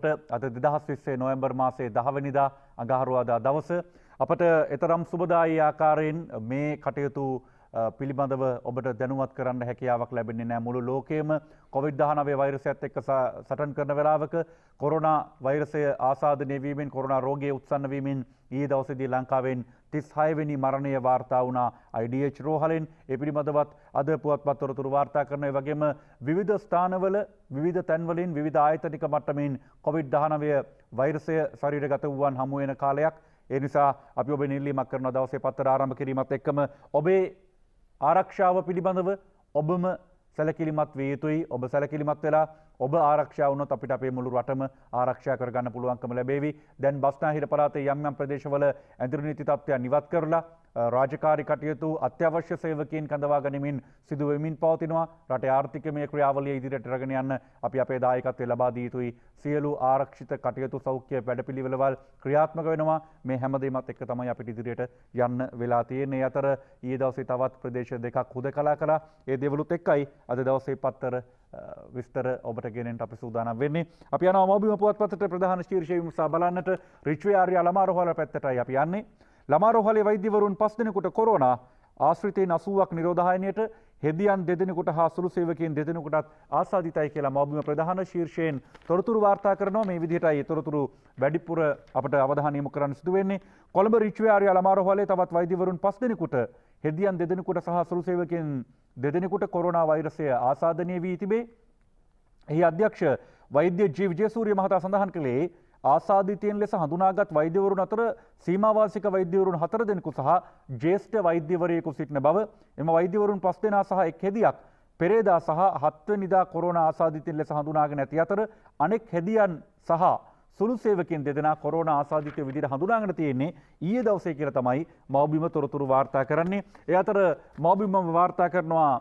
ඔබට අද 2020 නොවැම්බර් මාසයේ 10 වෙනිදා අඟහරුවාදා දවස අපට එතරම් සුබදායී ආකාරයෙන් මේ කටයුතු පිළිබඳව ඔබට දැනුවත් කරන්න හැකියාවක් ලැබෙන්නේ නැහැ. මුළු ලෝකයේම COVID-19 වෛරසයත් එක්ක සටන් කරන වෙලාවක කොරෝනා වෛරසය ආසාදනය වීමෙන් කොරෝනා රෝගය උත්සන්න වීමෙන් ඊයේ දවසේදී ලංකාවෙන් 36 වෙනි මරණය වාර්තා වුණා IDH රෝහලෙන්. ඒ පිළිබඳවත් අද පුවත්පත් තොරතුරු වාර්තා කරන ඒ වගේම විවිධ ස්ථානවල විවිධ තැන්වලින් විවිධ ආයතනික මට්ටමින් COVID-19 වෛරසය ශරීරගත වූවන් හමු වෙන කාලයක්. ඒ නිසා අපි ඔබේ නිල්ලීමක් කරන දවසේ පත්තර ආරම්භ කිරීමත් එක්කම ඔබේ ආරක්ෂාව පිළිබඳව ඔබම සැලකිලිමත් විය යුතුයි. ඔබ සැලකිලිමත් වෙලා ඔබ ආරක්ෂා වුණොත් අපිට අපේ මුළු රටම ආරක්ෂා කරගන්න පුළුවන්කම ලැබේවි. දැන් බස්නාහිර පළාතේ යම් යම් ප්‍රදේශවල ඇඳුරු නීති තත්ත්වයන් ඉවත් කරලා රාජකාරී කටයුතු අත්‍යවශ්‍ය සේවකයන් කඳවා ගැනීමෙන් සිදු වෙමින් පවතිනවා. රටේ ආර්ථිකමය ක්‍රියාවලිය ඉදිරියට රැගෙන යන්න අපි අපේ දායකත්වය ලබා දිය යුතුයි. සියලු ආරක්ෂිත කටයුතු සෞඛ්‍ය වැඩපිළිවෙළවල් ක්‍රියාත්මක වෙනවා. මේ හැමදේමත් එක්ක තමයි අපිට ඉදිරියට යන්න වෙලා තියෙන්නේ. අතර ඊයේ දවසේ තවත් ප්‍රදේශ දෙකක් හුදකලා කළා. ඒ දේවලුත් එක්කයි අද දවසේ පත්තර විස්තර ඔබට ගෙනෙන්න අපි සූදානම් වෙන්නේ. අපි යනවා මෞබිම පුවත්පතට ප්‍රධාන ශීර්ෂය විමසා බලන්නට. රිච්වේ ආර්ය ළමා රෝහල පැත්තටයි අපි යන්නේ. ළමා රෝහලේ වෛද්‍යවරුන් 5 දෙනෙකුට කොරෝනා, ආශ්‍රිතයින් 80ක් නිරෝධායනයට, හෙදියන් 2 දෙනෙකුට හා සුළු සේවකයන් 2 දෙනෙකුටත් ආසාදිතයි කියලා මෞබිම ප්‍රධාන ශීර්ෂයෙන් තොරතුරු වාර්තා කරනවා. මේ විදිහටයි තොරතුරු වැඩිපුර අපට අවධානය යොමු කරන්න සිදු වෙන්නේ. කොළඹ රිච්වේ ආර්ය ළමා රෝහලේ තවත් වෛද්‍යවරුන් 5 දෙනෙකුට, හෙදියන් 2 දෙනෙකුට සහ සුළු සේවකයන් 2 දෙනෙකුට කොරෝනා වෛරසය ආසාදනය වී තිබේ. එහි අධ්‍යක්ෂ වෛද්‍ය ජී විජේසූරිය මහතා සඳහන් කළේ ආසාදිතයන් ලෙස හඳුනාගත් වෛද්‍යවරුන් අතර සීමාවාසික වෛද්‍යවරුන් 4 දෙනෙකු සහ ජ්‍යෙෂ්ඨ වෛද්‍යවරයෙකු සිටින බව. එම වෛද්‍යවරුන් 5 දෙනා සහ එක් හෙදියක් පෙරේදා සහ 7 වෙනිදා කොරෝනා ආසාදිතයන් ලෙස හඳුනාගෙන ඇති අතර අනෙක් හෙදියන් සහ සුළු සේවකයන් 2 දෙනා කොරෝනා ආසාදිතයෝ විදිහට හඳුනාගෙන තියෙන්නේ ඊයේ දවසේ කියලා තමයි මෞබිම තොරතුරු වාර්තා කරන්නේ. ඒ අතර මෞබිම වාර්තා කරනවා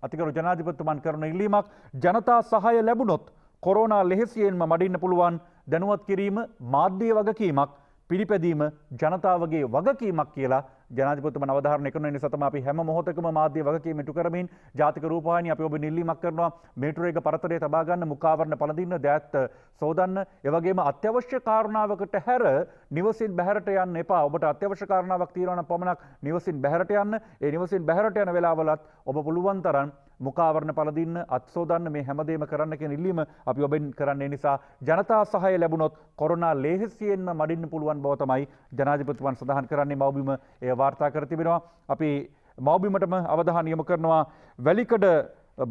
අතිගරු ජනාධිපතිතුමන් කරන ඉල්ලීමක්, ජනතා සහාය ලැබුණොත් කොරෝනා ලෙහෙසියෙන්ම මඩින්න පුළුවන්. දැනුවත් කිරීම මාධ්‍ය වගකීමක්, පිළිපැදීම ජනතාවගේ වගකීමක් කියලා ජනාධිපතිතුමන් අවධාරණය කරන නිසා තමයි අපි හැම මොහොතකම මාධ්‍ය වගකීම ඉටු කරමින් ජාතික රූපවාහිනිය අපි ඔබ නිල්ලීමක් කරනවා. මේට්‍රෝ එක පරතරය තබා ගන්න, මුඛාවරණ පළඳින්න, දෑත් සෝදන්න, ඒ වගේම අත්‍යවශ්‍ය කාරණාවකට හැර නිවසින් බැහැරට යන්න එපා. ඔබට අත්‍යවශ්‍ය කාරණාවක් තියෙනවා නම් පමණක් නිවසින් බැහැරට යන්න. ඒ නිවසින් බැහැරට යන වෙලාවලත් ඔබ පුළුවන් තරම් මුඛාවරණ පළඳින්න, අත් සෝදන්න, මේ හැමදේම කරන්න කියන ඉල්ලීම අපි ඔබෙන් කරන්නේ. නිසා ජනතා සහාය ලැබුණොත් කොරෝනා ලේසියෙන්ම මඩින්න පුළුවන් බව තමයි ජනාධිපතිතුමන් සඳහන් කරන්නේ. මෞබිම එය වාර්තා කර තිබෙනවා. අපි මෞබිමටම අවධානය යොමු කරනවා. වැලිකඩ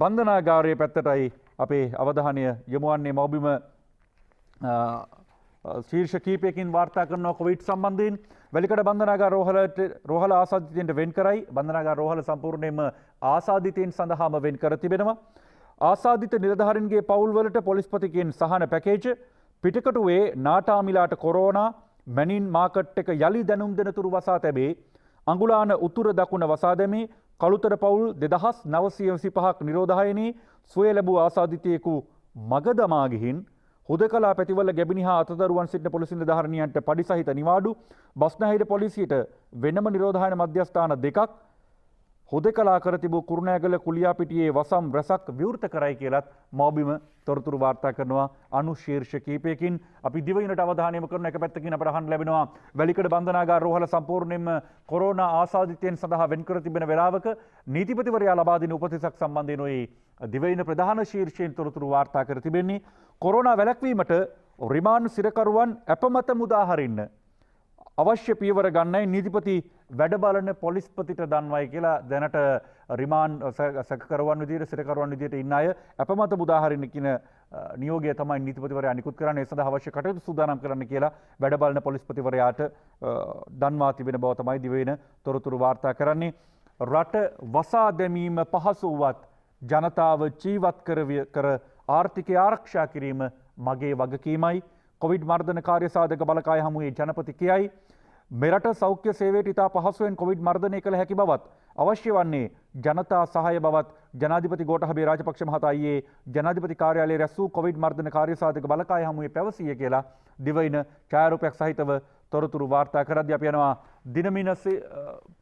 බන්ධනාගාරයේ පැත්තටයි අපේ අවධානය යොමු වන්නේ. මෞබිම ශීර්ෂ කීපයකින් වාර්තා කරනවා කොවිඩ් සම්බන්ධයෙන්. වැලිකඩ බන්ධනාගාර රෝහල ආසාදිතයින්ට වෙන් කරයි. බන්ධනාගාර රෝහල සම්පූර්ණයෙන්ම ආසාදිතයින් සඳහාම වෙන් කර තිබෙනවා. ආසාදිත නිලධාරීන්ගේ පවුල්වලට පොලිස්පතිගෙන් සහන පැකේජ්. පිටකටුවේ නාටාමිලාට කොරෝනා, මැනින් මාකට් එක යලි දැනුම් දෙනතුරු වසා තැබේ. අඟුලාන උතුර දකුණ වසා දැමේ. කළුතර පවුල් 2925ක් නිරෝධායනයේ සුවය ලැබූ ආසාදිතයෙකු මග දමා ගිහින් හුදකලා පැතිවල ගැබිනි හා අතදරුවන් සිටින පොලිස් නිලධාරීන්ට පඩි සහිත නිවාඩු. බස්නාහිර පොලිසියට වෙනම නිරෝධායන මධ්‍යස්ථාන 2ක් හුදකලා කර තිබූ කුරුණෑගල කුලියාපිටියේ වසම් රැසක් විවෘත කරයි කියලත් මෞබිම තොරතුරු වාර්තා කරනවා. අනුශීර්ෂ කීපයකින් අපි දිවයිනට අවධානය යොමු කරන එක පැත්තකින් අපට අහන්න ලැබෙනවා වැලිකඩ බන්ධනාගාර රෝහල සම්පූර්ණයෙන්ම කොරෝනා ආසාදිතයන් සඳහා වෙන් කර තිබෙන වේලාවක නීතිපතිවරයා ලබා දෙන උපදෙසක් සම්බන්ධයෙන් ඔය දිවයින ප්‍රධාන ශීර්ෂයෙන් තොරතුරු වාර්තා කර තිබෙන්නේ. කොරෝනා වැළැක්වීමට රිමාන්ඩ් සිරකරුවන් අපමත මුදා හරින්න අවශ්‍ය පියවර ගන්නයි නීතිපති වැඩ බලන පොලිස්පතිට දන්වයි කියලා දැනට රිමාන්ඩ් සැකකරුවන් විදියට, සිරකරුවන් විදියට ඉන්න අය අපමත මුදා හරින්න කියන නියෝගය තමයි නීතිපතිවරයා නිකුත් කරන්නේ. ඒ සඳහා අවශ්‍ය කටයුතු සූදානම් කරන්න කියලා වැඩ බලන පොලිස්පතිවරයාට දන්වා තිබෙන බව තමයි දිවයින තොරතුරු වාර්තා කරන්නේ. රට වසා දැමීම පහසු වුවත් ජනතාව ජීවත් කර ආර්ථිකය ආරක්ෂා කිරීම මගේ වගකීමයි. කොවිඩ් මර්ධන කාර්යසාධක බලකාය හමුවේ ජනපති කියයි. මෙරට සෞඛ්‍ය සේවයට ඉතා පහසුවෙන් කොවිඩ් මර්ධනය කළ හැකි බවත් අවශ්‍ය වන්නේ ජනතා සහාය බවත් ජනාධිපති ගෝඨාභය රාජපක්ෂ මහතා ඊයේ ජනාධිපති කාර්යාලයේ රැස් වූ කොවිඩ් මර්ධන කාර්යසාධක බලකාය හමුවේ පැවසිය කියලා දිවයින ඡායාරූපයක් සහිතව තොරතුරු වාර්තා කරද්දී අපි යනවා දිනමින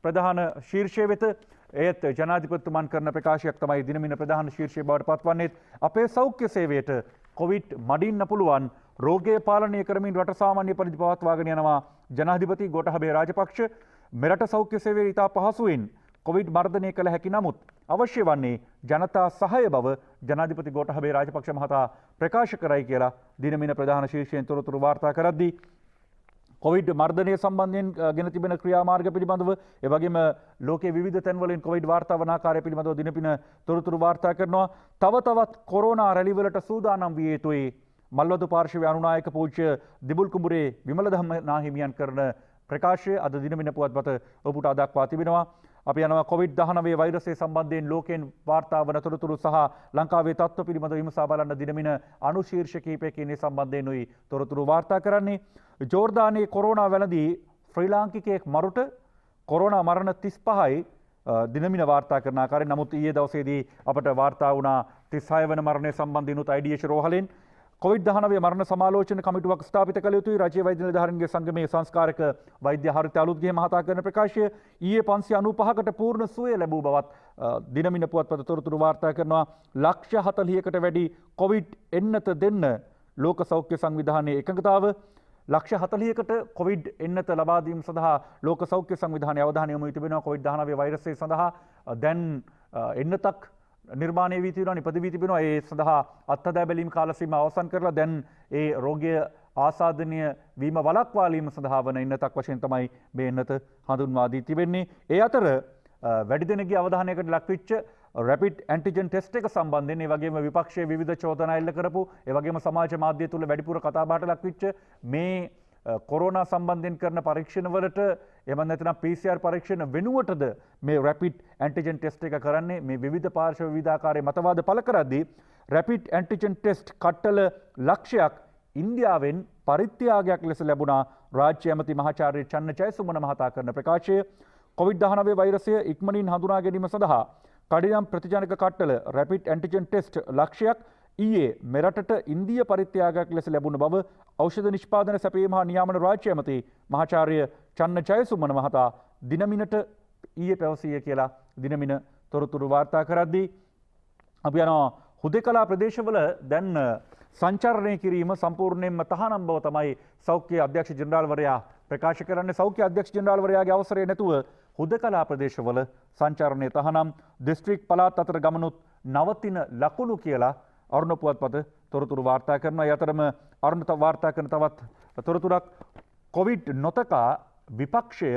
ප්‍රධාන ශීර්ෂය වෙත. ඒත් ජනාධිපතිතුමන් කරන ප්‍රකාශයක් තමයි දිනමින ප්‍රධාන ශීර්ෂය බවට පත්වන්නේ. අපේ සෞඛ්‍ය සේවයට කොවිඩ් මඩින්න පුළුවන් රෝගය පාලනය කරමින් රට සාමාන්‍ය පරිදි පවත්වාගෙන යනවා ජනාධිපති ගෝඨාභය රාජපක්ෂ. මෙරට සෞඛ්‍ය සේවය ඉතා පහසුවෙන් කොවිඩ් මර්ධනය කළ හැකි නමුත් අවශ්‍ය වන්නේ ජනතා සහාය බව ජනාධිපති ගෝඨාභය රාජපක්ෂ මහතා ප්‍රකාශ කරයි කියලා දිනමින ප්‍රධාන ශීර්ෂයෙන් තොරතුරු වාර්තා කරද්දී කොවිඩ් මර්ධනය සම්බන්ධයෙන් ගෙන තිබෙන ක්‍රියාමාර්ග පිළිබඳව එවැගේම ලෝකයේ විවිධ තැන්වලින් කොවිඩ් වාර්තා වන ආකාරය පිළිබඳව දිනපින තොරතුරු වාර්තා කරනවා. තව තවත් කොරෝනා රැලිවලට සූදානම් විය යුතුයි. මල්වතු පාර්ශවයේ අනුනායක පූජ්‍ය දිබුල් කුඹුරේ විමල ධම්ම නාහිමියන් කරන ප්‍රකාශය අද දිනමින පුවත්පත ඔබට දක්වා තිබෙනවා. අපි යනවා COVID-19 වෛරසය සම්බන්ධයෙන් ලෝකයෙන් වාර්තා වන තොරතුරු සහ ලංකාවේ තත්ත්ව පිළිබඳව විමසා බලන්න දිනමින අනුශීර්ෂ කිහිපයකින් මේ සම්බන්ධයෙන් තොරතුරු වාර්තා කරන්නේ. ජෝර්දානයේ කොරෝනා වැළඳී ශ්‍රී ලාංකිකයෙක් මරුට කොරෝනා මරණ 35යි දිනමින වාර්තා කරන ආකාරයෙන්. නමුත් ඊයේ දවසේදී අපට වාර්තා වුණා 36 වන මරණය සම්බන්ධයෙන් උත් IDH රෝහලෙන් COVID-19 මරණ සමාලෝචන කමිටුවක් ස්ථාපිත කළ යුතුයි. රජයේ වෛද්‍ය නිලධාරීන්ගේ සංගමයේ සංස්කාරක වෛද්‍ය හරිත අලුත්ගේ මහතා කරන ප්‍රකාශය ඊයේ 595කට පූර්ණ සුවය ලැබූ බවත් දිනමින පුවත්පත තොරතුරු වාර්තා කරනවා. ලක්ෂ 40කට වැඩි COVID එන්නත දෙන්න ලෝක සෞඛ්‍ය සංවිධානයේ එකඟතාව. ලක්ෂ 40කට කොවිඩ් එන්නත ලබා දීම සඳහා ලෝක සෞඛ්‍ය සංවිධානයේ අවධානය යොමු තිබෙනවා. COVID-19 වෛරසය සඳහා දැන් එන්නතක් නිර්මාණය වී තිබෙනවා, නිපද වී තිබෙනවා. ඒ සඳහා අත්හදා බැලීම් කාල සීමාව අවසන් කරලා දැන් ඒ රෝගය ආසාදනය වීම වළක්වාලීම සඳහා වන එන්නතක් වශයෙන් තමයි මේ එන්නත හඳුන්වා දී තිබෙන්නේ. ඒ අතර වැඩි දෙනෙකුගේ අවධානයකට ලක්වෙච්ච රැපිඩ් ඇන්ටිජන් ටෙස්ට් එක සම්බන්ධයෙන් ඒ වගේම විපක්ෂයේ විවිධ චෝදනා එල්ල කරපු ඒ වගේම සමාජ මාධ්‍ය තුල වැඩිපුර කතාබහට ලක්වෙච්ච මේ කොරෝනා සම්බන්ධයෙන් කරන පරීක්ෂණ වලට එහෙම නැත්නම් PCR පරීක්ෂණ වෙනුවටද මේ රැපිඩ් ඇන්ටිජන් ටෙස්ට් එක කරන්නේ. මේ විවිධ පාර්ශ්ව විවිධාකාරයේ මතවාද පළ කරද්දී රැපිඩ් ඇන්ටිජන් ටෙස්ට් කට්ටල ලක්ෂයක් ඉන්දියාවෙන් පරිත්‍යාගයක් ලෙස ලැබුණා. රාජ්‍ය ඇමති මහාචාර්ය චන්න ජයසුමන මහතා කරන ප්‍රකාශය COVID-19 වෛරසය ඉක්මනින් හඳුනා ගැනීම සඳහා කඩිනම් ප්‍රතිජනක කට්ටල රැපිඩ් ඇන්ටිජන් ටෙස්ට් ලක්ෂයක් ඊයේ මෙරටට ඉන්දිය පරිත්‍යාගයක් ලෙස ලැබුණ බව ඖෂධ නිෂ්පාදන සැපයීම හා නියාමන රාජ්‍ය ඇමති මහාචාර්ය චන්න ජයසුමන මහතා දිනමිනට ඊයේ පැවසිය කියලා දිනමින තොරතුරු වාර්තා කරද්දී අපි යනවා හුදෙකලා ප්‍රදේශවල දැන් සංචරණය කිරීම සම්පූර්ණයෙන්ම තහනම් බව තමයි සෞඛ්‍ය අධ්‍යක්ෂ ජෙනරාල්වරයා ප්‍රකාශ කරන්නේ. සෞඛ්‍ය අධ්‍යක්ෂ ජෙනරාල්වරයාගේ අවසරය නැතුව හුදකලා ප්‍රදේශවල සංචාරණය තහනම්. දිස්ත්‍රික් පළාත් අතර ගමනුත් නවතින ලකුණු කියලා අරුණ පුවත්පත තොරතුරු වාර්තා කරනවා. ඒ අතරම අරුණ වාර්තා කරන තවත් තොරතුරක් කොවිඩ් නොතකා විපක්ෂය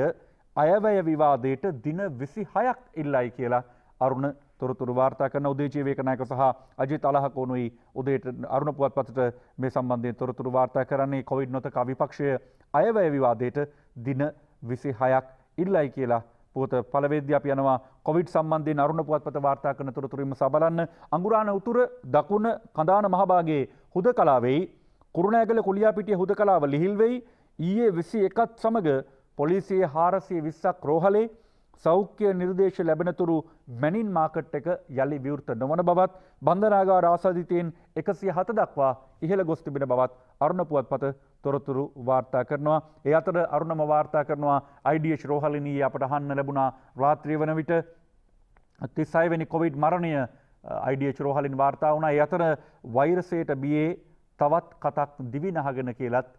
අයවැය විවාදයට දින 26ක් ඉල්ලයි කියලා අරුණ තොරතුරු වාර්තා කරන. උදේ ජීවේක නායක සහ අජිත් අලහකෝනුයි උදේට අරුණ පුවත්පතට මේ සම්බන්ධයෙන් තොරතුරු වාර්තා කරන්නේ. කොවිඩ් නොතකා විපක්ෂය අයවැය විවාදයට දින 26ක් ඉල්ලයි කියලා පුවත පළවෙනිදී අපි යනවා කොවිඩ් සම්බන්ධයෙන් අරුණ පුවත්පත වාර්තා කරන තොරතුරු විමසා බලන්න. අඟුරාන උතුර දකුණ කඳාන මහභාගයේ හුදකලාවෙයි කුරුණෑගල කුලියාපිටිය හුදකලාව ලිහිල් වෙයි. ඊයේ 21ත් සමග පොලිසියේ 420ක් රෝහලේ සෞඛ්‍ය නිර්දේශ ලැබෙනතුරු මැනින් මාකට් එක යලි විවෘත නොවන බවත් බන්ධනාගාර ආසාදිතයින් 107 දක්වා ඉහළ ගොස් තිබෙන බවත් අරුණ පුවත්පත තොරතුරු වාර්තා කරනවා. ඒ අතර අරුණම වාර්තා කරනවා IDH රෝහලිනී අපට අහන්න ලැබුණා රාත්‍රිය වන විට 36 වෙනි කොවිඩ් මරණය IDH රෝහලින් වාර්තා වුණා. ඒ අතර වෛරසයට බියේ තවත් කතක් දිවි නහගෙන කියලත්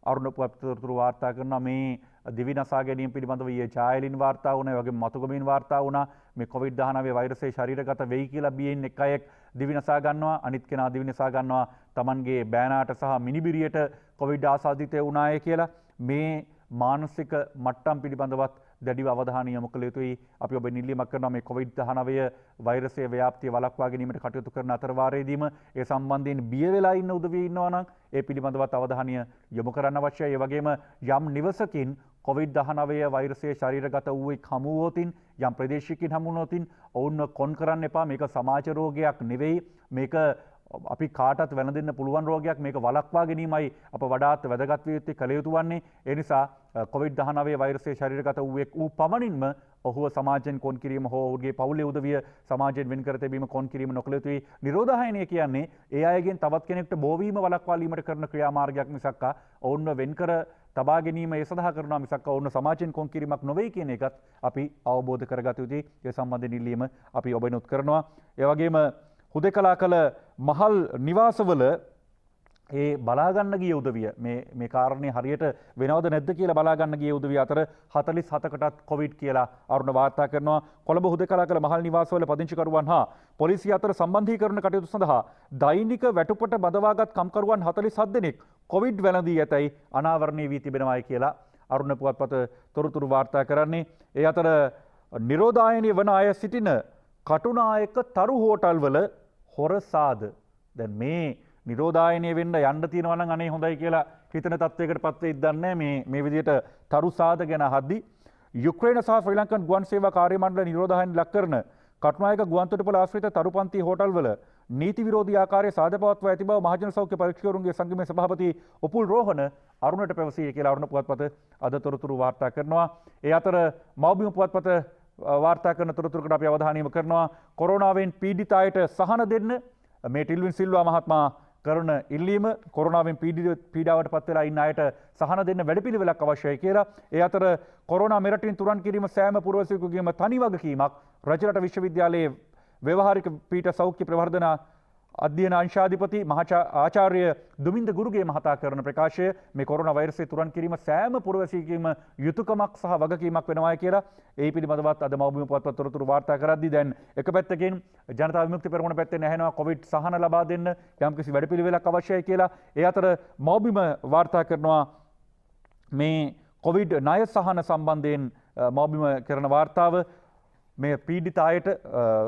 අරුණ පුවත්පත තොරතුරු වාර්තා කරනවා. මේ දිවි නසා ගැනීම පිළිබඳව ඊයේ ජායලින් වාර්තා වුණා. ඒ වගේම මතුගමින් වාර්තා වුණා. මේ COVID-19 වෛරසය ශරීරගත වෙයි කියලා බියෙන් එක් අයෙක් දිවි නසා ගන්නවා. අනිත් කෙනා දිවි නසා ගන්නවා Tamanගේ බෑනාට සහ මිනිබිරියට COVID ආසාදිතය වුණාය කියලා. මේ මානසික මට්ටම් පිළිබඳවත් දැඩිව අවධානය යොමු කළ යුතුයි. අපි ඔබ නිල්ලීමක් කරනවා මේ COVID-19 වෛරසයේ ව්‍යාප්තිය වළක්වා ගැනීමට කටයුතු කරන අතර වාරයේදීම ඒ සම්බන්ධයෙන් බිය වෙලා ඉන්න උදවිය ඉන්නවා නම් ඒ පිළිබඳවත් අවධානය යොමු කරන්න අවශ්‍යයි. ඒ වගේම යම් නිවසකින් COVID-19 වෛරසයේ ශරීරගත වූෙක් හමු වුවොතින් යම් ප්‍රදේශයකින් හමු වුණොතින් ඔවුන්ව කොන් කරන්න එපා. මේක සමාජ රෝගයක් නෙවෙයි. මේක අපි කාටත් වැළඳෙන්න පුළුවන් රෝගයක්. මේක වළක්වා ගැනීමයි අප වඩාත් වැදගත් විය යුත්තේ කළ යුතු වන්නේ. ඒ නිසා COVID-19 වෛරසයේ ශරීරගත වූෙක් වූ පමණින්ම ඔහුව සමාජයෙන් කොන් කිරීම හෝ ඔහුගේ පවුලේ උදවිය සමාජයෙන් වෙන් කර තැබීම කොන් කිරීම නොකළ යුතුයි. නිරෝධායනය කියන්නේ ඒ අයගෙන් තවත් කෙනෙකුට බෝවීම වළක්වාලීමට කරන ක්‍රියාමාර්ගයක් මිසක්කා ඔවුන්ව වෙන් කර තබා ගැනීම ඒ සඳහා කරනවා මිසක්කා ඔවුන්ව සමාජයෙන් කොන් කිරීමක් නොවේ කියන එකත් අපි අවබෝධ කරගත යුතුයි. ඒ සම්බන්ධයෙන් ඉල්ලීම අපි ඔබෙනුත් කරනවා. ඒ වගේම හුදකලා කළ මහල් නිවාසවල ඒ බලාගන්න ගිය උදවිය මේ කාරණේ හරියට වෙනවද නැද්ද කියලා බලාගන්න ගිය උදවිය අතර 47කටත් කොවිඩ් කියලා අරුණ වාර්තා කරනවා. කොළඹ හුදකලා කළ මහල් නිවාසවල පදිංචිකරුවන් හා පොලිසිය අතර සම්බන්ධීකරණ කටයුතු සඳහා දෛනික වැටුපට බදවාගත් කම්කරුවන් 47 දෙනෙක් කොවිඩ් වැළඳී ඇතැයි අනාවරණය වී තිබෙනවායි කියලා අරුණ පුවත්පත තොරතුරු වාර්තා කරන්නේ. ඒ අතර නිරෝධායනය වන අය සිටින කටුනායක තරු හෝටල්වල හොරසාද දැන් මේ නිරෝධායනය වෙන්න යන්න තියෙනවා නම් අනේ හොඳයි කියලා හිතන තත්වයකට පත් වෙයිද දන්නේ මේ විදිහට තරුසාද ගැන අහද්දී යුක්‍රේන සහ ශ්‍රී ලංකන් ගුවන් සේවා කාර්ය මණ්ඩල නිරෝධායන ලක් කරන කටුනායක ගුවන්තොටුපළ ආශ්‍රිත තරුපන්ති හෝටල්වල නීති විරෝධී ආකාරයේ සාධපවත්වා ඇති බව මහජන සෞඛ්‍ය පරීක්ෂකවරුන්ගේ සංගමයේ සභාපති උපුල් රෝහණ අරුණට පැවසී කියලා අරුණ පුවත්පත අද තොරතුරු වාර්තා කරනවා. ඒ අතර මව්බිම පුවත්පත වාර්තා කරන තොරතුරකට අපි අවධානය යොමු කරනවා. කොරෝනාවෙන් පීඩිත අයට සහන දෙන්න මේ ටිල්වින් සිල්වා මහත්මයා කරන ඉල්ලීම කොරෝනාවෙන් පීඩාවට පත් වෙලා ඉන්න අයට සහන දෙන්න වැඩපිළිවෙලක් අවශ්‍යයි කියලා. ඒ අතර කොරෝනා මෙරටින් තුරන් කිරීම සෑම පුරවැසියෙකුගේම තනි වගකීමක් රජරට විශ්වවිද්‍යාලයේ ව්‍යවහාරික පීඨ සෞඛ්‍ය ප්‍රවර්ධන අධ්‍යයන අංශාධිපති ආචාර්ය දුමින්ද ගුරුගේ මහතා කරන ප්‍රකාශය මේ කොරෝනා වෛරසය තුරන් කිරීම සෑම පුරවැසියෙකුගේම යුතුයකමක් සහ වගකීමක් වෙනවායි කියලා ඒ පිළිබඳවත් අද මව්බිම පුවත්පත් තොරතුරු වාර්තා කරද්දී දැන් එක පැත්තකින් ජනතා විමුක්ති පෙරමුණ පැත්තෙන් ඇහෙනවා කොවිඩ් සහන ලබා දෙන්න යම්කිසි වැඩපිළිවෙලක් අවශ්‍යයි කියලා. ඒ අතර මව්බිම වාර්තා කරනවා මේ කොවිඩ් ණය සහන සම්බන්ධයෙන් මව්බිම කරන වාර්තාව මේ පීඩිත අයට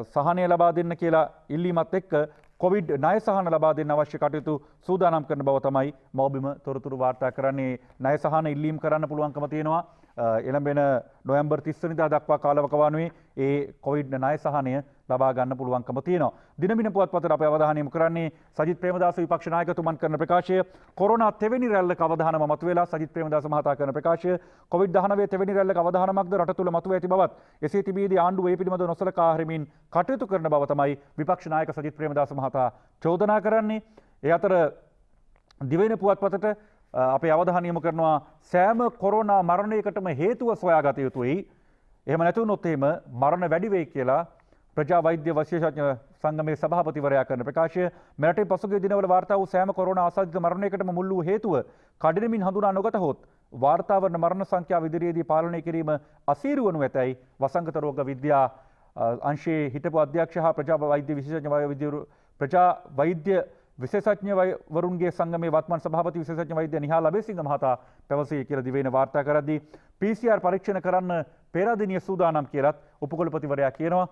සහනය ලබා දෙන්න කියලා ඉල්ලීමත් එක්ක කොවිඩ් ණය සහන ලබා දෙන්න අවශ්‍ය කටයුතු සූදානම් කරන බව තමයි මව්බිම තොරතුරු වාර්තා කරන්නේ. ණය සහන ඉල්ලීම් කරන්න පුළුවන්කම තියෙනවා. එළඹෙන නොවැම්බර් 30 වෙනිදා දක්වා කාලවකවානුවේ ඒ කොවිඩ් ණය සහනය ලබා ගන්න පුළුවන්කම තියෙනවා. දිනමින පුවත්පතට අපි අවධානය යොමු කරන්නේ සජිත් ප්‍රේමදාස විපක්ෂ නායකතුමන් කරන ප්‍රකාශය කොරෝනා තෙවැනි රැල්ලක අවධානම මතුවලා සජිත් ප්‍රේමදාස මහතා කරන ප්‍රකාශය කොවිඩ්-19 තෙවැනි රැල්ලක අවධානමක්ද රට තුළ මතුව ඇති බවත් එසේ තිබීදී ආණ්ඩුව ඒ පිළිබඳව නොසලකා හරිමින් කටයුතු කරන බව තමයි විපක්ෂ නායක සජිත් ප්‍රේමදාස මහතා චෝදනා කරන්නේ. ඒ අතර දිවයින පුවත්පතට අපේ අවධානය යොමු කරනවා සෑම කොරෝනා මරණයකටම හේතුව සොයාගත යුතුයි. එහෙම නැතුනොත් එහෙම මරණ වැඩි වෙයි කියලා ප්‍රජා වෛද්‍ය විශේෂඥ සංගමේ සභාපතිවරයා කරන ප්‍රකාශය. මෙරටේ පසුගිය දිනවල වාර්තා වූ සෑම කොරෝනා ආසාදිත මරණයකටම මුල් වූ හේතුව කඩිනමින් හඳුනා නොගතහොත් වාර්තා වන මරණ සංඛ්‍යාව ඉදිරියේදී පාලනය කිරීම අසීරු වනු ඇතැයි වසංගත රෝග විද්‍යා අංශයේ හිටපු අධ්‍යක්ෂ හා ප්‍රජා වෛද්‍ය විශේෂඥවරුන්ගේ සංගමේ වත්මන් සභාපති විශේෂඥ වෛද්‍ය නිහාල් අබේසිංහ මහතා පැවසී කියලා දිවයින වාර්තා කරද්දී PCR පරීක්ෂණ කරන්න පෙරදිනිය සූදානම් කියලත් උපකුලපතිවරයා කියනවා.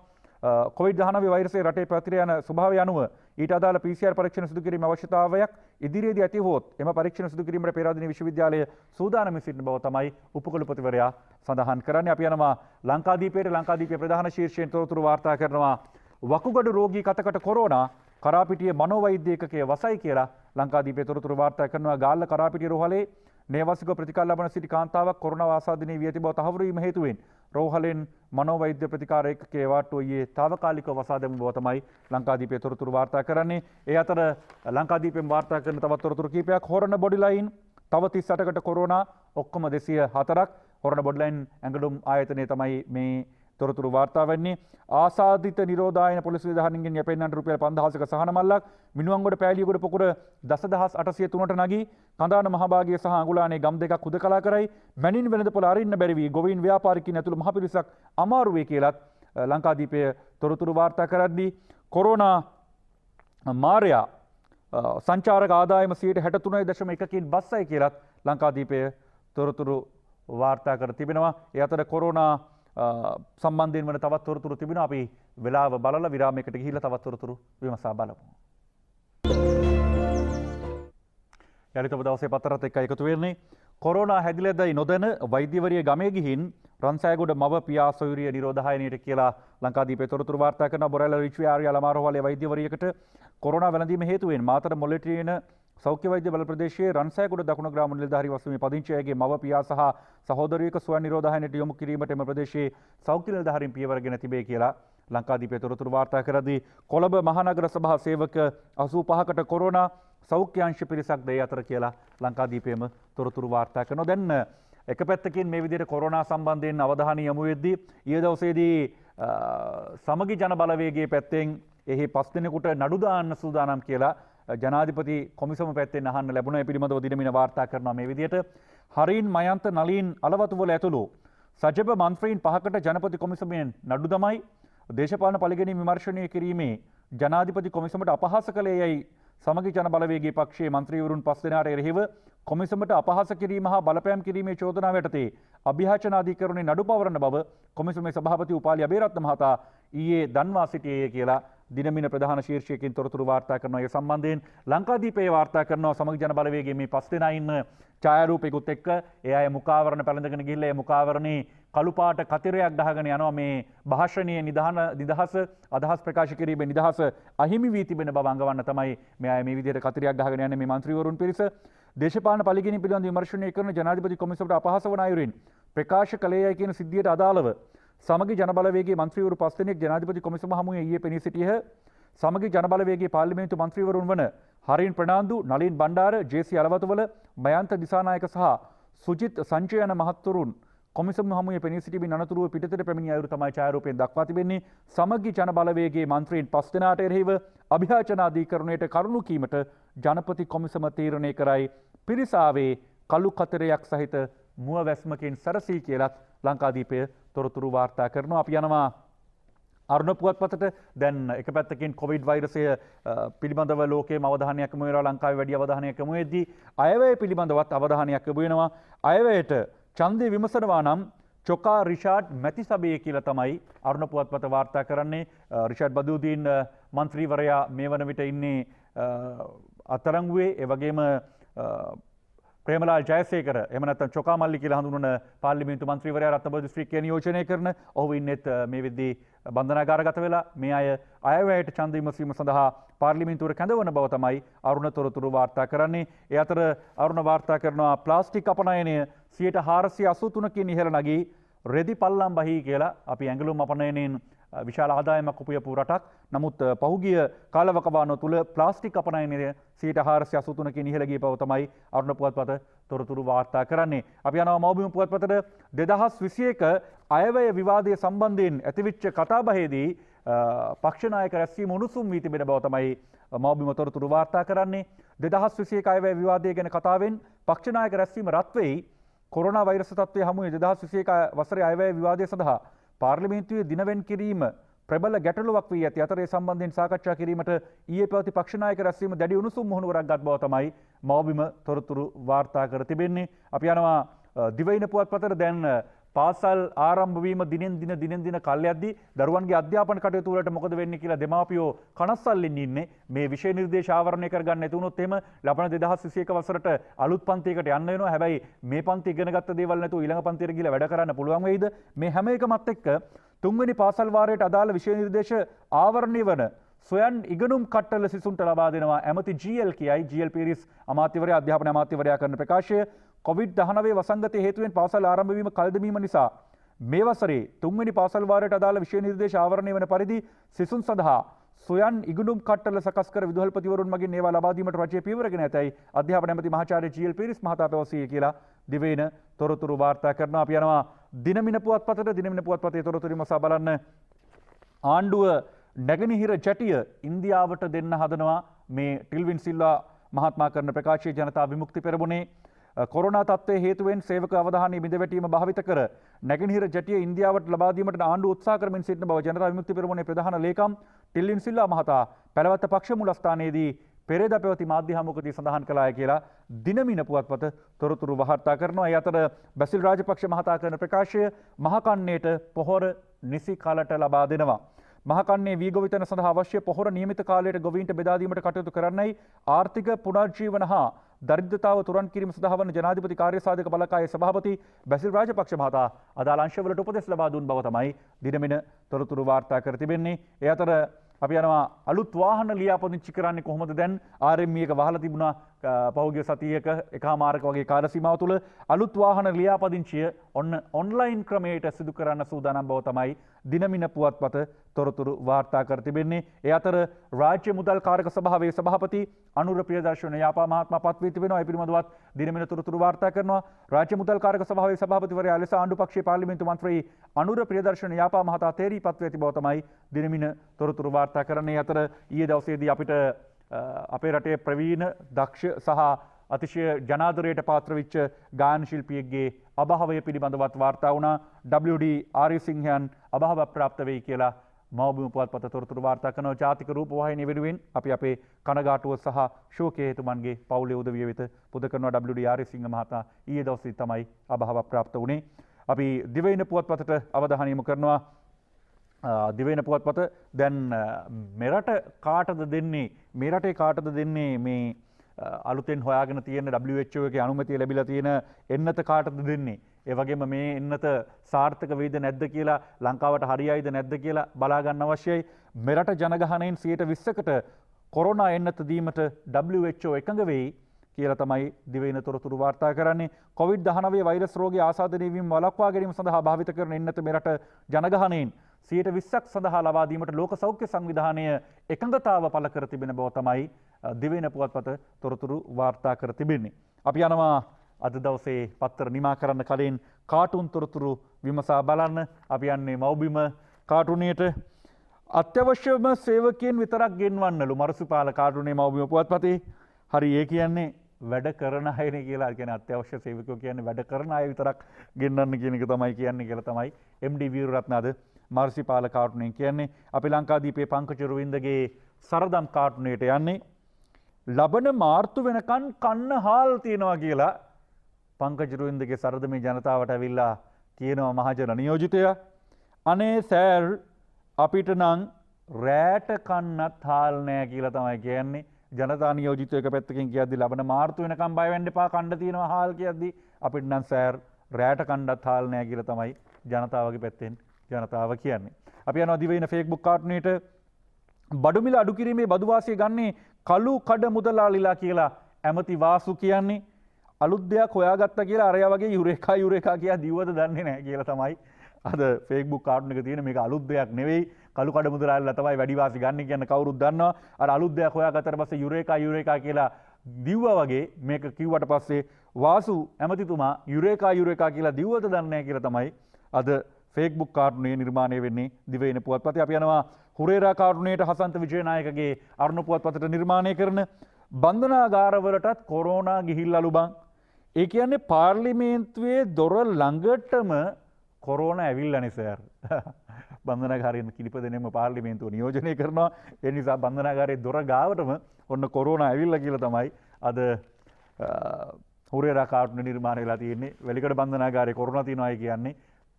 කොවිඩ්-19 වෛරසය රටේ පැතිර යන ස්වභාවය අනුව ඊට අදාළ PCR පරීක්ෂණ සිදු කිරීමේ අවශ්‍යතාවයක් ඉදිරියේදී ඇති වුවොත් එම පරීක්ෂණ සිදු කිරීමට පෙරදින විශ්වවිද්‍යාලය සූදානම් සිටින බව තමයි උපකුලපතිවරයා සඳහන් කරන්නේ. අපි යනවා ලංකාදීපයේ ප්‍රධාන ශීර්ෂයෙන් තොරතුරු වාර්තා කරනවා. වකුගඩු රෝගී කතකට කොරෝනා කරාපිටිය මනෝවෛද්‍ය ඒකකයේ වසයි කියලා ලංකාදීපයේ තොරතුරු වාර්තා කරනවා. ගාල්ල කරාපිටිය රෝහලේ නේවාසික ප්‍රතිකාර ලබන සිටි කාන්තාවක් කොරෝනා ආසාදනයේ වී ඇති බව තහවුරු වීම හේතුවෙන් රෝහලෙන් මනෝවෛද්‍ය ප්‍රතිකාර ඒකකයේ වාට්ටුව ඊයේ తాවකාලිකව වසා දැමූ බව තමයි ලංකාදීපයේ තොරතුරු වාර්තා කරන්නේ. ඒ අතර ලංකාදීපයෙන් වාර්තා කරන තවත් තොරතුරු කිහිපයක් හොරණ බොඩි ලයින් තව 38කට කොරෝනා ඔක්කොම 204ක් හොරණ බොඩි ලයින් ඇඟලුම් ආයතනයේ තමයි මේ තොරතුරු වාර්තා වෙන්නේ. ආසාදිත නිරෝධායන පොලිස් නිලධාරීන්ගෙන් යැපෙන්නට රුපියල් 5000ක සහන මල්ලක් මිනුවන්ගොඩ පෑලියගොඩ පොකුර 10803ට නගී කඳාන මහභාගයේ සහ අඟුලානේ ගම් දෙකක් හුදකලා කරයි මැනින් වෙළඳපොළ අරින්න බැරි වී ගොවීන් ව්‍යාපාරිකයින් ඇතුළු මහ පිරිසක් අමාරු වේ කියලත් ලංකාදීපයේ තොරතුරු වාර්තා කරද්දී කොරෝනා මාරයා සංචාරක ආදායම 63.1කින් බස්සයි කියලත් ලංකාදීපයේ තොරතුරු වාර්තා කර තිබෙනවා. ඒ අතර කොරෝනා සම්බන්ධයෙන් වන තවත් තොරතුරු තිබෙනවා. අපි වෙලාව බලලා විරාමයකට ගිහිල්ලා තවත් තොරතුරු විමසා බලමු. යලිත ඔබ දවසේ පතරත් එක්ක එකතු වෙන්නේ කොරෝනා හැදිලාදයි නොදැන වෛද්‍යවරිය ගමේ ගිහින් රන්සෑගොඩ මව පියා සොයුරිය නිරෝධායනයට කියලා ලංකාදීපයේ තොරතුරු වාර්තා කරන බොරැල්ල රිච්වි ආර්ය ළමාරෝහලේ වෛද්‍යවරියකට කොරෝනා වැළඳීම හේතුවෙන් මාතර මොළටින සෞඛ්‍ය වෛද්‍ය බල ප්‍රදේශයේ රන්සෑගොඩ දකුණු ග්‍රාම නිලධාරී වසමේ පදිංචි අයගේ මව පියා සහ සහෝදරියක ස්වයං නිරෝධායනයට යොමු කිරීමට එම ප්‍රදේශයේ සෞඛ්‍ය නිලධාරීන් පියවරගෙන තිබේ කියලා ලංකාදීපයේ තොරතුරු වාර්තා කරදී කොළඹ මහනගර සභා සේවක 85කට කොරෝනා සෞඛ්‍ය අංශ පිරිසක් දෙය අතර කියලා ලංකාදීපයේම තොරතුරු වාර්තා කරනවා. දැන් එක පැත්තකින් මේ විදිහට කොරෝනා සම්බන්ධයෙන් අවධානය යොමු වෙද්දී ඊයේ දවසේදී සමගි ජන බලවේගයේ පැත්තෙන් එහි 5 දිනකට නඩු දාන්න සූදානම් කියලා ජනාධිපති කොමිසම පැත්තෙන් අහන්න ලැබුණා. ඒ පිළිබඳව දිනමින වාර්තා කරනවා මේ විදිහට. හරින් මයන්ත නලින් අලවතුවල ඇතුළු සජබ මන්ත්‍රීන් 5කට ජනපති කොමිසමෙන් නඩු දමයි. දේශපාලන පරිගැනීම් විමර්ශනය කිරීමේ ජනාධිපති කොමිසමට අපහාස කළේ යයි සමගි ජන බලවේගයේ පක්ෂයේ මන්ත්‍රීවරුන් 5 දෙනාට එරෙහිව කොමිසමට අපහාස කිරීම හා බලපෑම් කිරීමේ චෝදනාව යටතේ අභියාචන අධිකරණයේ නඩු පවරන බව කොමිසමේ සභාපති උපාලි අබේරත්න මහතා ඊයේ දන්වා සිටියේ කියලා දිනමින ප්‍රධාන ශීර්ෂයකින් තොරතුරු වාර්තා කරනවා. ඒ සම්බන්ධයෙන් ලංකාදීපයේ වාර්තා කරනවා සමගි ජන බලවේගයේ මේ 5 දෙනා ඉන්න ඡායාරූපයකුත් එක්ක ඒ අය මුඛාවරණ පැළඳගෙන ගිහිල්ලා ඒ මුඛාවරණේ කළු පාට කතිරයක් ගහගෙන යනවා. මේ භාෂණීය නිදහස අදහස් ප්‍රකාශ කිරීමේ නිදහස අහිමි වී තිබෙන බව අඟවන්න තමයි මේ අය මේ විදිහට කතිරයක් ගහගෙන යන්නේ. මේ മന്ത്രിවරුන් පිරිස දේශපාලන පරිගැනීම් පිළිබඳ විමර්ශනය කරන ජනාධිපති කොමිසමට අපහාස වන අයුරින් ප්‍රකාශ කළේයයි කියන සිද්ධියට අදාළව සමගි ජන බලවේගයේ മന്ത്രിවරු 5 දෙනෙක් ජනාධිපති කොමිසම හමුවේ ඊයේ පෙනී සිටියහ. සමගි ජන බලවේගයේ පාර්ලිමේන්තු මන්ත්‍රීවරුන් වන හරින් ප්‍රනාන්දු, නලින් බණ්ඩාර, ජේ.සී. අලවතුවල, මයන්ත දිසානායක සහ සුජිත් සංචය යන මහත්වරුන් කොමිසම හමුවේ පෙනී සිටිමින් අනතුරුව පිටතට පැමිණි අයුරු තමයි ඡායාරූපයෙන් දක්වා තිබෙන්නේ. සමගි ජන බලවේගයේ මන්ත්‍රීන් 5 දෙනාට එරෙහිව අභියාචන අධිකරණයට කරුණු කීමට ජනපති කොමිසම තීරණය කරයි. පිරිසාවේ කළු කතරයක් සහිත මුව වැස්මකින් සරසී කියලත් ලංකාදීපය තොරතුරු වාර්තා කරනවා. අපි යනවා අරුණ පුවත්පතට. දැන් එක පැත්තකින් කොවිඩ් වෛරසය පිළිබඳව ලෝකයේ අවධානයක් යොමු වෙනවා. ලංකාවේ වැඩි අවධානයක් යොමු වෙද්දී අයවැය පිළිබඳවත් අවධානයක් යොමු වෙනවා. අයවැයට ඡන්දය විමසනවා නම් චොකා රිෂාඩ් මැතිසබේ කියලා තමයි අරුණ පුවත්පත වාර්තා කරන්නේ. රිෂාඩ් බදූදීන් මන්ත්‍රීවරයා මේ වන විට ඉන්නේ අත්අඩංගුවේ. ඒ වගේම ප්‍රේමලාල් ජයසේකර එහෙම නැත්නම් චොකා මල්ලි කියලා හඳුන්වන පාර්ලිමේන්තු මන්ත්‍රීවරයා රත්නපුර දිස්ත්‍රික්කයේ නියෝජනය කරන ඔහු ඉන්නෙත් මේ වෙද්දී බන්ධනාගාරගත වෙලා මේ අය අයවැයට ඡන්ද විමසීම සඳහා පාර්ලිමේන්තුවට කැඳවන බව තමයි අරුණ තොරතුරු වාර්තා කරන්නේ. ඒ අතර අරුණ වාර්තා කරනවා ප්ලාස්ටික් අපනයනය 483කින් ඉහළ නගී රෙදි පල්ලම් බහී කියලා. අපි ඇඟලුම් අපනයනයෙන් විශාල ආදායමක් උපයපු රටක්. නමුත් පහුගිය කාලවකවානුව තුළ ප්ලාස්ටික් අපනයනය 483කින් ඉහළ ගිය බව තමයි අරුණ පුවත්පත තොරතුරු වාර්තා කරන්නේ. අපි යනවා මව්බිම පුවත්පතට. 2021 අයවැය විවාදය සම්බන්ධයෙන් ඇතිවිච්ච කතාබහේදී පක්ෂ නායක රැස්වීම උණුසුම් වී තිබෙන බව තමයි මව්බිම තොරතුරු වාර්තා කරන්නේ. 2021 අයවැය විවාදය ගැන කතාවෙන් පක්ෂ නායක රැස්වීම රත් වෙයි. කොරෝනා වෛරස් තත්ත්වයේ හමුවේ 2021 වසරේ අයවැය විවාදය සඳහා පාර්ලිමේන්තුවේ දිනවෙන් කිරීම ප්‍රබල ගැටලුවක් වී ඇති අතර ඒ සම්බන්ධයෙන් සාකච්ඡා කිරීමට ඊයේ පැවති පක්ෂ නායක රැස්වීම දැඩි උණුසුම් මුහුණුවරක් ගත් බව තමයි මව්බිම තොරතුරු වාර්තා කර තිබෙන්නේ. අපි යනවා දිවයින පුවත්පතට. දැන් පාසල් ආරම්භ වීම දිනෙන් දින කල් යද්දී දරුවන්ගේ අධ්‍යාපන කටයුතු වලට මොකද වෙන්නේ කියලා දෙමාපියෝ කනස්සල්ලින් ඉන්නේ. මේ විෂය නිර්දේශ ආවරණය කරගන්න නැති වුණොත් එහෙම ලබන 2021 වසරට අලුත් පන්තියකට යන්න වෙනවා. හැබැයි මේ පන්ති ඉගෙන ගත්ත දේවල් නැතුව ඊළඟ පන්තියට ගිහලා වැඩ කරන්න පුළුවන් වෙයිද? මේ හැම එකමත් එක්ක තුන්වෙනි පාසල් වාරයට අදාළ විෂය නිර්දේශ ආවරණය වන සොයන් ඉගෙනුම් කට්ටල සිසුන්ට ලබා දෙනවා ඇමති ජී.එල් කියයි. ජී.එල් පීරිස් අමාත්‍යවරයා අධ්‍යාපන අමාත්‍යවරයා කරන ප්‍රකාශය COVID-19 වසංගතය හේතුවෙන් පාසල් ආරම්භ වීම කල් දැමීම නිසා මේ වසරේ තුන්වෙනි පාසල් වාරයට අදාළ විෂය නිර්දේශ ආවරණය වන පරිදි සිසුන් සඳහා සොයන් ඉගෙනුම් කට්ටල සකස් කර විදුහල්පතිවරුන් මගින් ඒවා ලබා දීමට රජය පියවරගෙන ඇතැයි අධ්‍යාපන ඇමති මහාචාර්ය ජී.එල් පීරිස් මහතා පැවසීය කියලා දිවයින තොරතුරු වාර්තා කරනවා. අපි යනවා දිනමින පුවත්පතට. දිනමින පුවත්පතේ තොරතුරු මසා බලන්න. ආණ්ඩුව නැගෙනහිර ජැටිය ඉන්දියාවට දෙන්න හදනවා. මේ ටිල්වින් සිල්වා මහත්මයා කරන ප්‍රකාශය ජනතා විමුක්ති පෙරමුණේ කොරෝනා තත්ත්වයේ හේතුවෙන් සේවක අවධානය බිඳවැටීම භාවිත කර නැගෙනහිර ජැටිය ඉන්දියාවට ලබා දීමට ආණ්ඩුව උත්සාහ කරමින් සිටින බව ජනතා විමුක්ති පෙරමුණේ ප්‍රධාන ලේකම් ටිල්වින් සිල්වා මහතා පැලවත්ත පක්ෂ මූලස්ථානයේදී පෙරේදා පැවති මාධ්‍ය හමුවකදී සඳහන් කළාය කියලා දිනමින පුවත්පත තොරතුරු වාර්තා කරනවා. ඒ අතර බැසිල් රාජපක්ෂ මහතා කරන ප්‍රකාශය මහකන්නේට පොහොර නිසි කාලට ලබා දෙනවා. මහකන්නේ වී ගොවිතැන සඳහා අවශ්‍ය පොහොර නියමිත කාලයට ගොවීන්ට බෙදා දීමට කටයුතු කරන්නයි ආර්ථික පුනර්ජීවන හා දරිද්‍රතාව තුරන් කිරීම සඳහා වන ජනාධිපති කාර්යසාධක බලකායේ සභාපති බැසිල් රාජපක්ෂ මහතා අදාළ අංශවලට උපදෙස් ලබා දුන් බව තමයි දිනමින තොරතුරු වාර්තා කර තිබෙන්නේ. ඒ අතර අපි යනවා අලුත් වාහන ලියාපදිංචි කරන්නේ කොහොමද? දැන් RME එක වහලා තිබුණා පහුගිය සතියක එකමාරක වගේ කාල සීමාව තුළ අලුත් වාහන ලියාපදිංචිය ඔන්ලයින් ක්‍රමයට සිදු කරන්න සූදානම් බව තමයි දිනමින පුවත්පත තොරතුරු වාර්තා කර තිබෙන්නේ. ඒ අතර රාජ්‍ය මුදල් කාරක සභාවේ සභාපති අනුර ප්‍රියදර්ශන යාපා මහත්මයා පත් වී තිබෙනවා. ඒ පිළිබඳවත් දිනමින තොරතුරු වාර්තා කරනවා. රාජ්‍ය මුදල් කාරක සභාවේ සභාපතිවරයා ලෙස ආණ්ඩු පක්ෂයේ පාර්ලිමේන්තු මන්ත්‍රී අනුර ප්‍රියදර්ශන යාපා මහතා තේරී පත් වී ඇති බව තමයි දිනමින තොරතුරු වාර්තා කරන්නේ. අතර ඊයේ දවසේදී අපිට අපේ රටේ ප්‍රවීණ දක්ෂ සහ අතිශය ජනාදරයට පාත්‍ර වෙච්ච ගායන ශිල්පියෙක්ගේ අභාවය පිළිබඳවත් වාර්තා වුණා. WD ආරියසිංහයන් අභාව ප්‍රාප්ත වෙයි කියලා මව්බිම පුවත්පත තොරතුරු වාර්තා කරන ජාතික රූපවාහිනිය වෙනුවෙන් අපි අපේ කනගාටුව සහ ශෝකය හේතුමන්ගේ පවුලේ උදවිය වෙත පුද කරනවා. WD ආරියසිංහ මහතා ඊයේ දවසේ තමයි අභාව ප්‍රාප්ත වුණේ. අපි දිවයින පුවත්පතට අවධානය යොමු කරනවා. දිවයින පුවත්පත දැන් මෙරට කාටද දෙන්නේ මේ රටේ කාටද දෙන්නේ මේ අලුතෙන් හොයාගෙන තියෙන WHO එකේ අනුමැතිය ලැබිලා තියෙන එන්නත කාටද දෙන්නේ? ඒ වගේම මේ එන්නත සාර්ථක වෙයිද නැද්ද කියලා ලංකාවට හරියයිද නැද්ද කියලා බලා ගන්න අවශ්‍යයි. මෙරට ජනගහනයෙන් 20%කට කොරෝනා එන්නත දීමට WHO එකඟ වෙයි කියලා තමයි දිවයින තොරතුරු වාර්තා කරන්නේ. COVID-19 වෛරස් රෝගී ආසාදනය වීම වළක්වා ගැනීම සඳහා භාවිත කරන එන්නත මෙරට ජනගහනයෙන් 20%ක් සඳහා ලබා දීමට ලෝක සෞඛ්‍ය සංවිධානය එකඟතාව පළ කර තිබෙන බව තමයි දිවයින පුවත්පත තොරතුරු වාර්තා කර තිබෙන්නේ. අපි යනවා අද දවසේ පත්තර නිමා කරන්න කලින් කාටුන් තොරතුරු විමසා බලන්න. අපි යන්නේ මව්බිම කාටුනියට. අත්‍යවශ්‍යම සේවකයන් විතරක් ගෙන්වන්නලු මරසුපාල කාටුනේ මව්බිම පුවත්පතේ. හරි ඒ කියන්නේ වැඩ කරන අයනේ කියලා. ඒ කියන්නේ අත්‍යවශ්‍ය සේවකයෝ කියන්නේ වැඩ කරන අය විතරක් ගෙන්නන්න කියන එක තමයි කියන්නේ කියලා තමයි MD වීරරත්න අද මාර්සිපාල කාටුනෙන් කියන්නේ. අපි ලංකාදීපේ පංකජ රුවින්දගේ සරදම් කාටුනේට යන්නේ. ලබන මාර්තු වෙනකන් කන්න හාල් තියනවා කියලා පංකජ රුවින්දගේ සරදමේ ජනතාවට ඇවිල්ලා කියනවා මහජන නියෝජිතයා. අනේ සෑර් අපිට නම් රෑට කන්නත් හාල් නෑ කියලා තමයි කියන්නේ. ජනතා නියෝජිතය එක පැත්තකින් කියද්දි ලබන මාර්තු වෙනකම් බය වෙන්න එපා කන්න තියෙනවා හාල් කියද්දි අපිට නම් සෑර් රෑට කන්නත් හාල් නෑ කියලා තමයි ජනතාවගේ පැත්තෙන් ජනතාව කියන්නේ. අපි යනවා දිවයින ෆේස්බුක් කාටුනේට. බඩු මිල අඩු කිරීමේ බදු වාසිය ගන්නේ කළු කඩ මුදලාලිලා කියලා ඇමති වාසු කියන්නේ. අලුත් දෙයක් හොයාගත්තා කියලා අරයා වගේ යුරේකා කියා දිව්වද දන්නේ නැහැ කියලා තමයි අද ෆේස්බුක් කාටුන එක තියෙන. මේක අලුත් දෙයක් නෙවෙයි. කළු කඩ මුදලාලිලා තමයි වැඩි වාසි ගන්න කියන කවුරුත් දන්නවා. අර අලුත් දෙයක් හොයාගත්තට පස්සේ යුරේකා කියලා දිව්වා වගේ මේක කිව්වට පස්සේ වාසු ඇමතිතුමා යුරේකා කියලා දිව්වද දන්නේ නැහැ කියලා තමයි අද ෆේස්බුක් කාටුනේ නිර්මාණය වෙන්නේ දිවයින පුවත්පතේ. අපි යනවා හුරේරා කාටුනේට. හසන්ත විජේනායකගේ අරුණ පුවත්පතට නිර්මාණය කරන බන්ධනාගාරවලටත් කොරෝනා ගිහිල්ලාලු බං. ඒ කියන්නේ පාර්ලිමේන්තුවේ දොර ළඟටම කොරෝනා ඇවිල්ලානේ සර්. බන්ධනාගාරයෙන් කිලිප දෙනෙම පාර්ලිමේන්තුව නියෝජනය කරනවා. ඒ නිසා බන්ධනාගාරයේ දොර ගාවටම ඔන්න කොරෝනා ඇවිල්ලා කියලා තමයි අද හුරේරා කාටුනේ නිර්මාණය වෙලා තියෙන්නේ. වෙලිකඩ බන්ධනාගාරයේ කොරෝනා තියෙනවායි කියන්නේ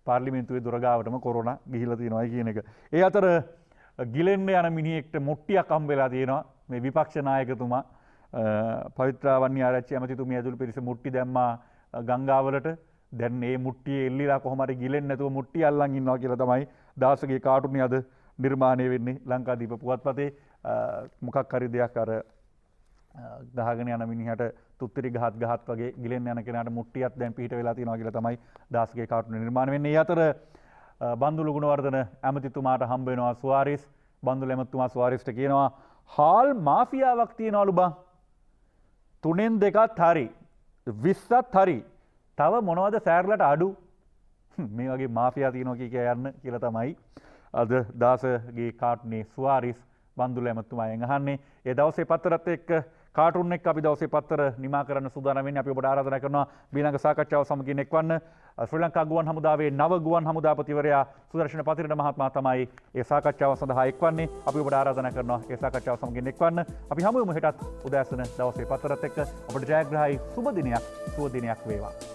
පාර්ලිමේන්තුවේ දොර ගාවටම කොරෝනා ගිහිලා තියෙනවායි කියන එක. ඒ අතර ගිලෙන්න යන මිනිහෙක්ට මුට්ටියක් හම්බ වෙලා තියෙනවා. මේ විපක්ෂ නායකතුමා පවිත්‍රා වන්නිආරච්චි ඇමතිතුමිය ඇතුළු පිරිස මුට්ටි දැම්මා ගංගාවලට. දැන් මේ මුට්ටියේ එල්ලිලා කොහොම හරි ගිලෙන්නේ නැතුව මුට්ටිය අල්ලන් ඉන්නවා කියලා තමයි දාසගේ කාටුනේ අද නිර්මාණය වෙන්නේ ලංකාදීප පුවත්පතේ. මොකක් හරි දෙයක් අර ගහගෙන යන මිනිහට තුත්තිරි ගහත් වගේ ගිලෙන්න යන කෙනාට මුට්ටියක් දැන් පිහිට වෙලා තියෙනවා කියලා තමයි දාසගේ කාටුනේ නිර්මාණය වෙන්නේ. ඒ අතර බන්දුලු ගුණවර්ධන ඇමතිතුමාට හම්බ වෙනවා සුවාරිස්. බන්දුලු ඇමතිතුමා සුවාරිස්ට කියනවා හාල් මාෆියාවක් තියනවලු බං. 3න් 2ත් හරි 20ත් හරි. තව මොනවද සෑර්ලට අඩු? මේ වගේ මාෆියා තියනවා කිය යන්න කියලා තමයි අද දාසගේ කාටුනේ සුවාරිස් බන්දුලු ඇමතිතුමාගෙන් අහන්නේ. ඒ දවසේ පත්තරත් එක්ක කාටුන් එක්ක අපි දවසේ පත්තර නිමා කරන්න සූදානම් වෙන්නේ. අපි ඔබට ආරාධනා කරනවා ඊළඟ සාකච්ඡාව සමගින් එක්වන්න. ශ්‍රී ලංකා ගුවන් හමුදාවේ නව ගුවන් හමුදාපතිවරයා සුදර්ශන පතිරණ මහත්මයා තමයි ඒ සාකච්ඡාව සඳහා එක්වන්නේ. අපි ඔබට ආරාධනා කරනවා ඒ සාකච්ඡාව සමගින් එක්වන්න. අපි හමු වෙමු හෙටත් උදෑසන දවසේ පත්තරත් එක්ක. ඔබට ජයග්‍රහයි සුබ දිනයක් වේවා.